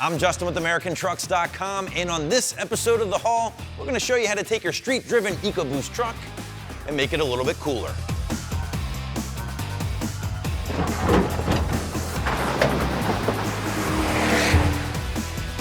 I'm Justin with AmericanTrucks.com, and on this episode of The Haul, we're going to show you how to take your street-driven EcoBoost truck and make it a little bit cooler.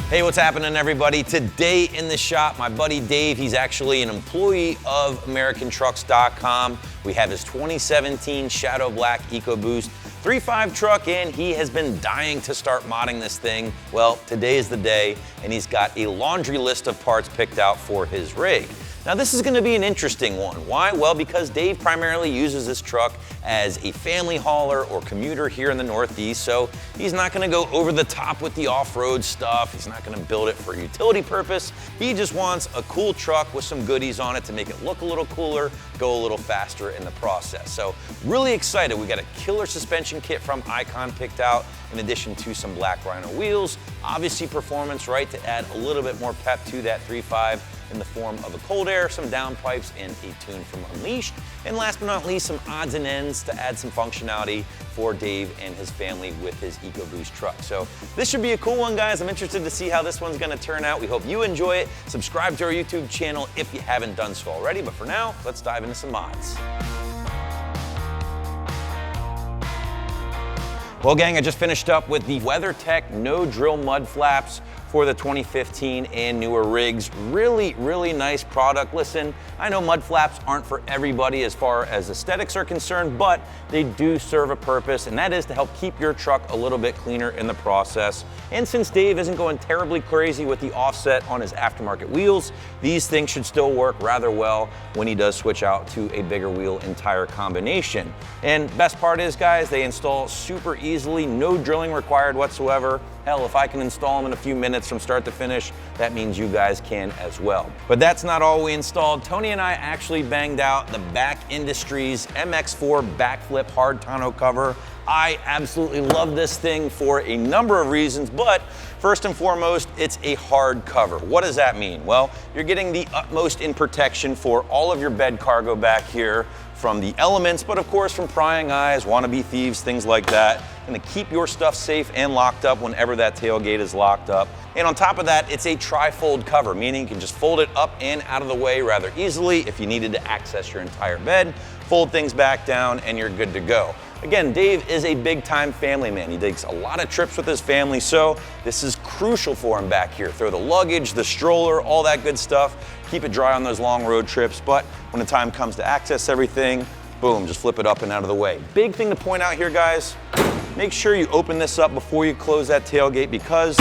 Hey, what's happening, everybody? Today in the shop, my buddy Dave, he's actually an employee of AmericanTrucks.com. We have his 2017 Shadow Black EcoBoost 3.5 truck in. He has been dying to start modding this thing. Well, today is the day, and he's got a laundry list of parts picked out for his rig. Now, this is gonna be an interesting one. Why? Well, because Dave primarily uses this truck as a family hauler or commuter here in the Northeast, so he's not gonna go over the top with the off-road stuff. He's not gonna build it for utility purpose. He just wants a cool truck with some goodies on it to make it look a little cooler, go a little faster in the process. So really excited. We got a killer suspension kit from Icon picked out, in addition to some black Rhino wheels. Obviously performance, right, to add a little bit more pep to that 3.5 in the form of a cold air, some downpipes, and a tune from Unleashed. And last but not least, some odds and ends to add some functionality for Dave and his family with his EcoBoost truck. So this should be a cool one, guys. I'm interested to see how this one's gonna turn out. We hope you enjoy it. Subscribe to our YouTube channel if you haven't done so already. But for now, let's dive into some mods. Well, gang, I just finished up with the WeatherTech No Drill Mud Flaps for the 2015 and newer rigs. Really, really nice product. Listen, I know mud flaps aren't for everybody as far as aesthetics are concerned, but they do serve a purpose, and that is to help keep your truck a little bit cleaner in the process. And since Dave isn't going terribly crazy with the offset on his aftermarket wheels, these things should still work rather well when he does switch out to a bigger wheel and tire combination. And best part is, guys, they install super easily, no drilling required whatsoever. Hell, if I can install them in a few minutes from start to finish, that means you guys can as well. But that's not all we installed. Tony and I actually banged out the Back Industries MX4 backflip hard tonneau cover. I absolutely love this thing for a number of reasons, but first and foremost, it's a hard cover. What does that mean? Well, you're getting the utmost in protection for all of your bed cargo back here from the elements, but of course from prying eyes, wannabe thieves, things like that. Gonna keep your stuff safe and locked up whenever that tailgate is locked up. And on top of that, it's a tri-fold cover, meaning you can just fold it up and out of the way rather easily if you needed to access your entire bed, fold things back down, and you're good to go. Again, Dave is a big-time family man. He takes a lot of trips with his family, so this is crucial for him back here. Throw the luggage, the stroller, all that good stuff. Keep it dry on those long road trips, but when the time comes to access everything, boom, just flip it up and out of the way. Big thing to point out here, guys, make sure you open this up before you close that tailgate because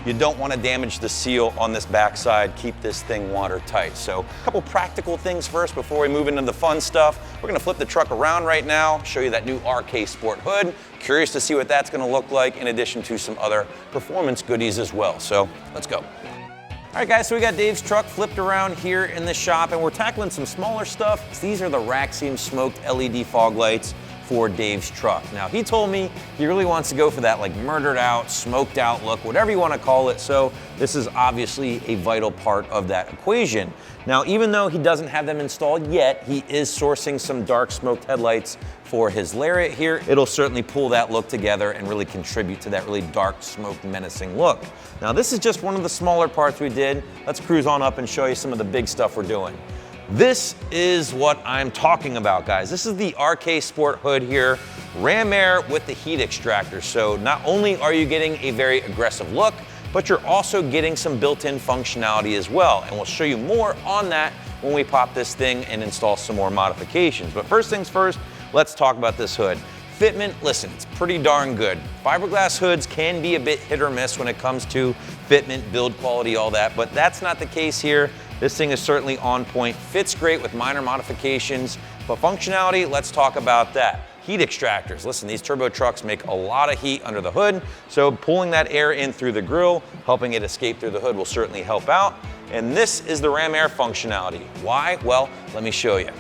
you don't want to damage the seal on this backside. Keep this thing watertight. So a couple practical things first before we move into the fun stuff. We're going to flip the truck around right now, show you that new RK Sport hood. Curious to see what that's going to look like in addition to some other performance goodies as well. So let's go. All right, guys, so we got Dave's truck flipped around here in the shop, and we're tackling some smaller stuff. These are the Raxiom smoked LED fog lights for Dave's truck. Now, he told me he really wants to go for that like murdered out, smoked out look, whatever you want to call it. So this is obviously a vital part of that equation. Now, even though he doesn't have them installed yet, he is sourcing some dark smoked headlights for his Lariat here. It'll certainly pull that look together and really contribute to that really dark, smoked, menacing look. Now, this is just one of the smaller parts we did. Let's cruise on up and show you some of the big stuff we're doing. This is what I'm talking about, guys. This is the RK Sport hood here, ram air with the heat extractor. So not only are you getting a very aggressive look, but you're also getting some built-in functionality as well. And we'll show you more on that when we pop this thing and install some more modifications. But first things first, let's talk about this hood. Fitment, listen, it's pretty darn good. Fiberglass hoods can be a bit hit or miss when it comes to fitment, build quality, all that, but that's not the case here. This thing is certainly on point, fits great with minor modifications, but functionality, let's talk about that. Heat extractors. Listen, these turbo trucks make a lot of heat under the hood, so pulling that air in through the grill, helping it escape through the hood will certainly help out. And this is the ram air functionality. Why? Well, let me show you.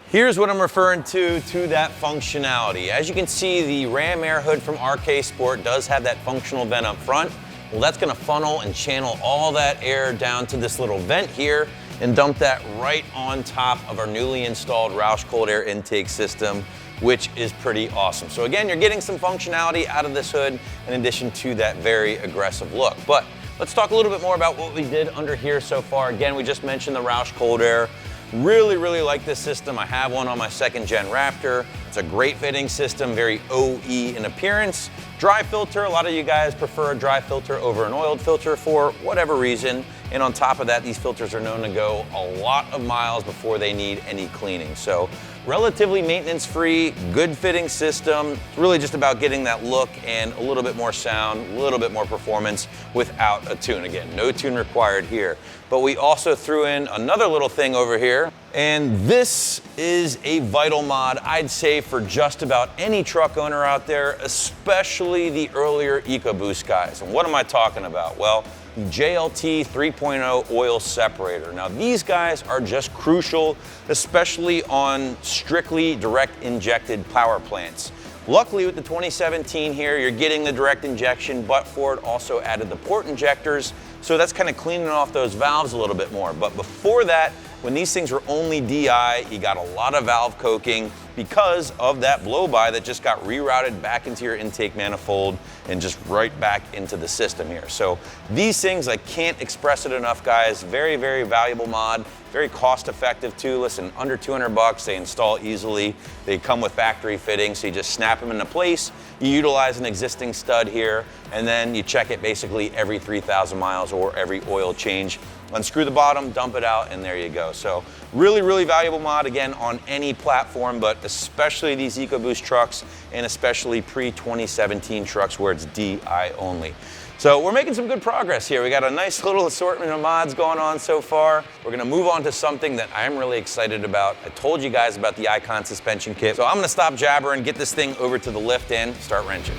Here's what I'm referring to that functionality. As you can see, the ram air hood from RK Sport does have that functional vent up front. Well, that's gonna funnel and channel all that air down to this little vent here and dump that right on top of our newly installed Roush cold air intake system. which is pretty awesome. So again, you're getting some functionality out of this hood in addition to that very aggressive look. But let's talk a little bit more about what we did under here so far. Again, we just mentioned the Roush cold air. Really, really like this system. I have one on my 2nd gen Raptor. It's a great fitting system, very OE in appearance. Dry filter, a lot of you guys prefer a dry filter over an oiled filter for whatever reason. And on top of that, these filters are known to go a lot of miles before they need any cleaning. So relatively maintenance-free, good fitting system. It's really just about getting that look and a little bit more sound, a little bit more performance without a tune. Again, no tune required here. But we also threw in another little thing over here, and this is a vital mod, I'd say, for just about any truck owner out there, especially the earlier EcoBoost guys. And what am I talking about? Well, the JLT 3.0 oil separator. Now these guys are just crucial, especially on strictly direct injected power plants. Luckily with the 2017 here, you're getting the direct injection, but Ford also added the port injectors, so that's kind of cleaning off those valves a little bit more. But before that, when these things were only DI, you got a lot of valve coking because of that blow-by that just got rerouted back into your intake manifold and just right back into the system here. So these things, I can't express it enough, guys. Very, very valuable mod. Very cost effective too. Listen, under 200 bucks, they install easily. They come with factory fittings, so you just snap them into place. You utilize an existing stud here, and then you check it basically every 3,000 miles or every oil change. Unscrew the bottom, dump it out, and there you go. So really, really valuable mod, again, on any platform, but especially these EcoBoost trucks, and especially pre-2017 trucks where it's DI only. So we're making some good progress here. We got a nice little assortment of mods going on so far. We're gonna move on to something that I'm really excited about. I told you guys about the Icon suspension kit. So I'm gonna stop jabbering, get this thing over to the lift and start wrenching.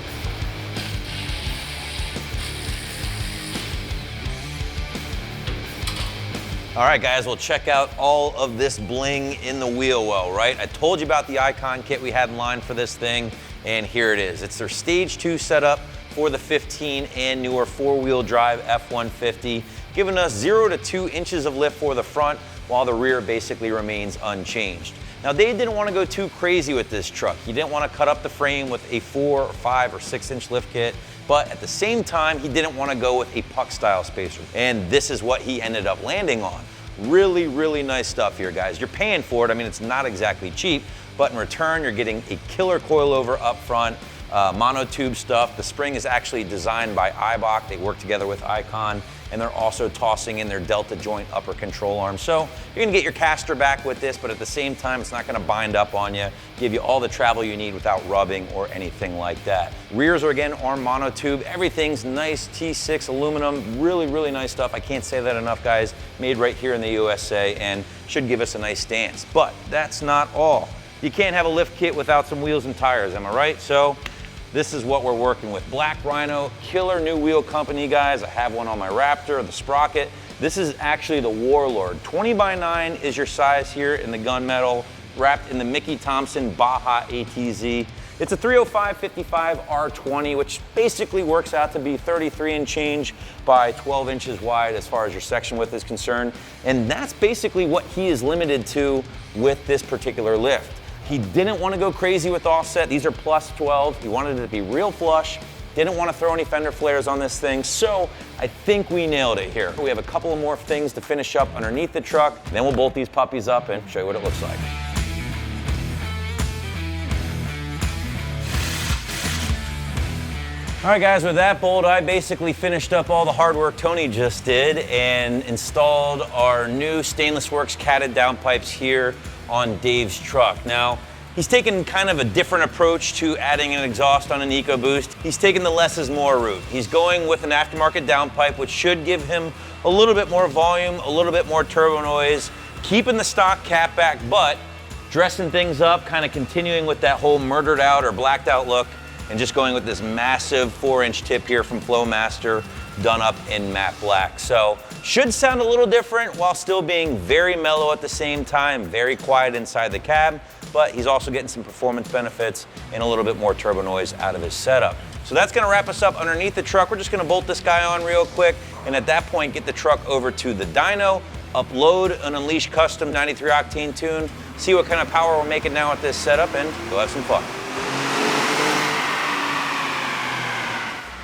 All right, guys, well, check out all of this bling in the wheel well, right? I told you about the Icon kit we had in line for this thing, and here it is. It's their Stage 2 setup for the 15 and newer 4-wheel drive F150, giving us 0 to 2 inches of lift for the front, while the rear basically remains unchanged. Now, they didn't want to go too crazy with this truck. You didn't want to cut up the frame with a 4 or 5 or 6 inch lift kit, but at the same time, he didn't want to go with a puck style spacer. And this is what he ended up landing on. Really, really nice stuff here, guys. You're paying for it. I mean, it's not exactly cheap, but in return, you're getting a killer coilover up front, monotube stuff. The spring is actually designed by Eibach. They work together with Icon, and they're also tossing in their Delta joint upper control arm. So you're gonna get your caster back with this, but at the same time, it's not gonna bind up on you, give you all the travel you need without rubbing or anything like that. Rears are again arm monotube. Everything's nice T6 aluminum, really, really nice stuff. I can't say that enough, guys. Made right here in the USA and should give us a nice stance. But that's not all. You can't have a lift kit without some wheels and tires, am I right? So this is what we're working with. Black Rhino, killer new wheel company, guys. I have one on my Raptor, the Sprocket. This is actually the Warlord. 20x9 is your size here in the gunmetal, wrapped in the Mickey Thompson Baja ATZ. It's a 305/55 R20, which basically works out to be 33 and change by 12 inches wide as far as your section width is concerned. And that's basically what he is limited to with this particular lift. He didn't want to go crazy with offset. These are plus 12. He wanted it to be real flush. Didn't want to throw any fender flares on this thing. So I think we nailed it here. We have a couple of more things to finish up underneath the truck. Then we'll bolt these puppies up and show you what it looks like. All right, guys, with that bolt, I basically finished up all the hard work Tony just did and installed our new Stainless Works catted downpipes here on Dave's truck. Now, he's taken kind of a different approach to adding an exhaust on an EcoBoost. He's taken the less is more route. He's going with an aftermarket downpipe, which should give him a little bit more volume, a little bit more turbo noise, keeping the stock cap back, but dressing things up, kind of continuing with that whole murdered out or blacked out look, and just going with this massive 4-inch tip here from Flowmaster, done up in matte black. So should sound a little different while still being very mellow at the same time, very quiet inside the cab, but he's also getting some performance benefits and a little bit more turbo noise out of his setup. So that's gonna wrap us up underneath the truck. We're just gonna bolt this guy on real quick, and at that point, get the truck over to the dyno, upload an Unleash custom 93 octane tune, see what kind of power we're making now with this setup, and go have some fun.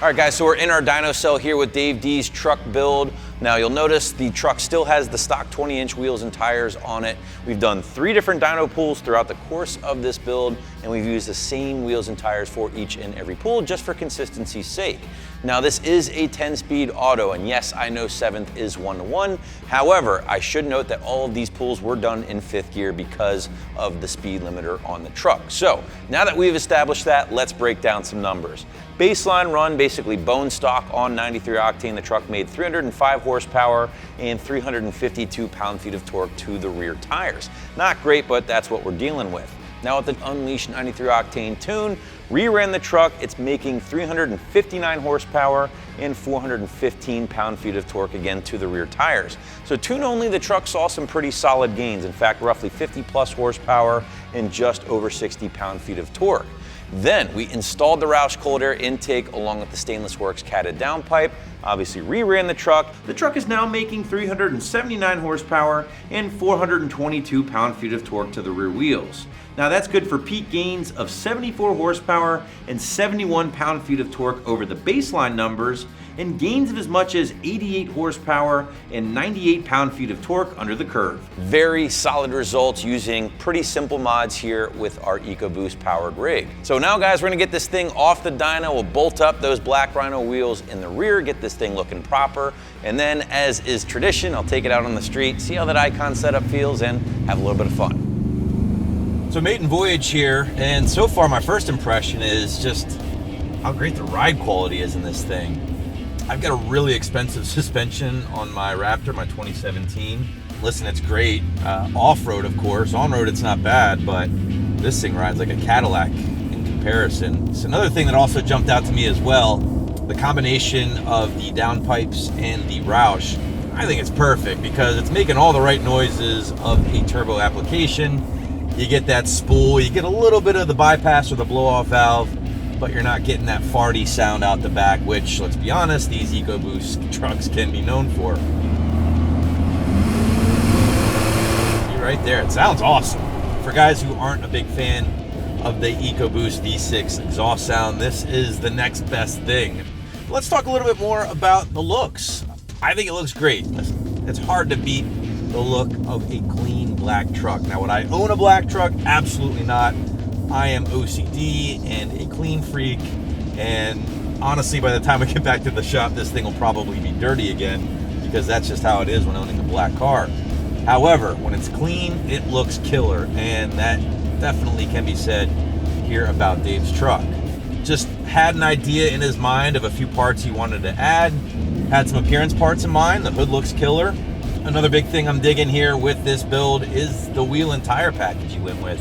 All right, guys, so we're in our dyno cell here with Dave D's truck build. Now you'll notice the truck still has the stock 20-inch wheels and tires on it. We've done 3 different dyno pools throughout the course of this build, and we've used the same wheels and tires for each and every pool just for consistency's sake. Now this is a 10-speed auto, and yes, I know 7th is 1-to-1. However, I should note that all of these pools were done in 5th gear because of the speed limiter on the truck. So now that we've established that, let's break down some numbers. Baseline run, basically bone stock on 93 octane, the truck made 305 horsepower and 352 pound-feet of torque to the rear tires. Not great, but that's what we're dealing with. Now with the unleashed 93 octane tune, re-ran the truck, it's making 359 horsepower and 415 pound-feet of torque again to the rear tires. So tune only, the truck saw some pretty solid gains. In fact, roughly 50 plus horsepower and just over 60 pound-feet of torque. Then we installed the Roush cold air intake along with the Stainless Works catted downpipe, obviously re-ran the truck. The truck is now making 379 horsepower and 422 pound-feet of torque to the rear wheels. Now that's good for peak gains of 74 horsepower and 71 pound-feet of torque over the baseline numbers, and gains of as much as 88 horsepower and 98 pound-feet of torque under the curve. Very solid results using pretty simple mods here with our Ecoboost powered rig. So now guys, we're gonna get this thing off the dyno. We'll bolt up those black Rhino wheels in the rear, get this thing looking proper, and then as is tradition, I'll take it out on the street, see how that icon setup feels, and have a little bit of fun. So maiden voyage here, and so far my first impression is just how great the ride quality is in this thing. I've got a really expensive suspension on my Raptor, my 2017. Listen, it's great. Off-road, of course. On-road, it's not bad, but this thing rides like a Cadillac in comparison. So another thing that also jumped out to me as well, the combination of the downpipes and the Roush, I think it's perfect because it's making all the right noises of a turbo application. You get that spool, you get a little bit of the bypass or the blow-off valve, but you're not getting that farty sound out the back, which, let's be honest, these EcoBoost trucks can be known for. See right there, it sounds awesome. For guys who aren't a big fan of the Ecoboost V6 exhaust sound, this is the next best thing. Let's talk a little bit more about the looks. I think it looks great. It's hard to beat the look of a clean black truck. Now, would I own a black truck? Absolutely not. I am OCD and a clean freak, and honestly, by the time I get back to the shop, this thing will probably be dirty again, because that's just how it is when owning a black car. However, when it's clean, it looks killer, and that definitely can be said here about Dave's truck. Just had an idea in his mind of a few parts he wanted to add, had some appearance parts in mind. The hood looks killer. Another big thing I'm digging here with this build is the wheel and tire package he went with.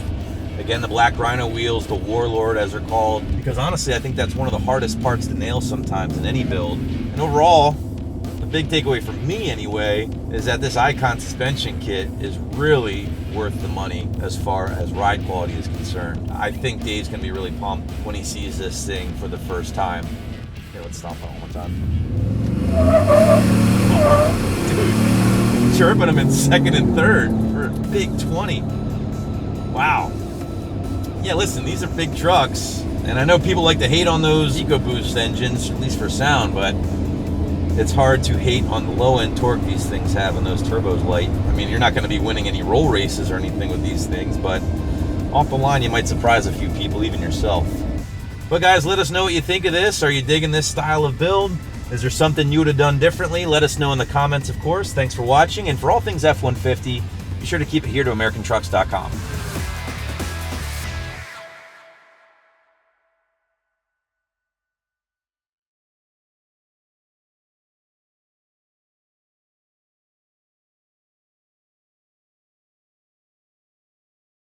Again, the black Rhino wheels, the Warlord as they're called, because honestly, I think that's one of the hardest parts to nail sometimes in any build. And overall, the big takeaway for me anyway, is that this Icon suspension kit is really worth the money as far as ride quality is concerned. I think Dave's gonna be really pumped when he sees this thing for the first time. Here, let's stomp it one more time. Dude, chirping him in second and third for a big 20. Wow. Yeah, listen, these are big trucks, and I know people like to hate on those EcoBoost engines, at least for sound, but it's hard to hate on the low-end torque these things have and those turbos light. I mean, you're not going to be winning any roll races or anything with these things, but off the line, you might surprise a few people, even yourself. But guys, let us know what you think of this. Are you digging this style of build? Is there something you would have done differently? Let us know in the comments, of course. Thanks for watching, and for all things F-150, be sure to keep it here to AmericanTrucks.com.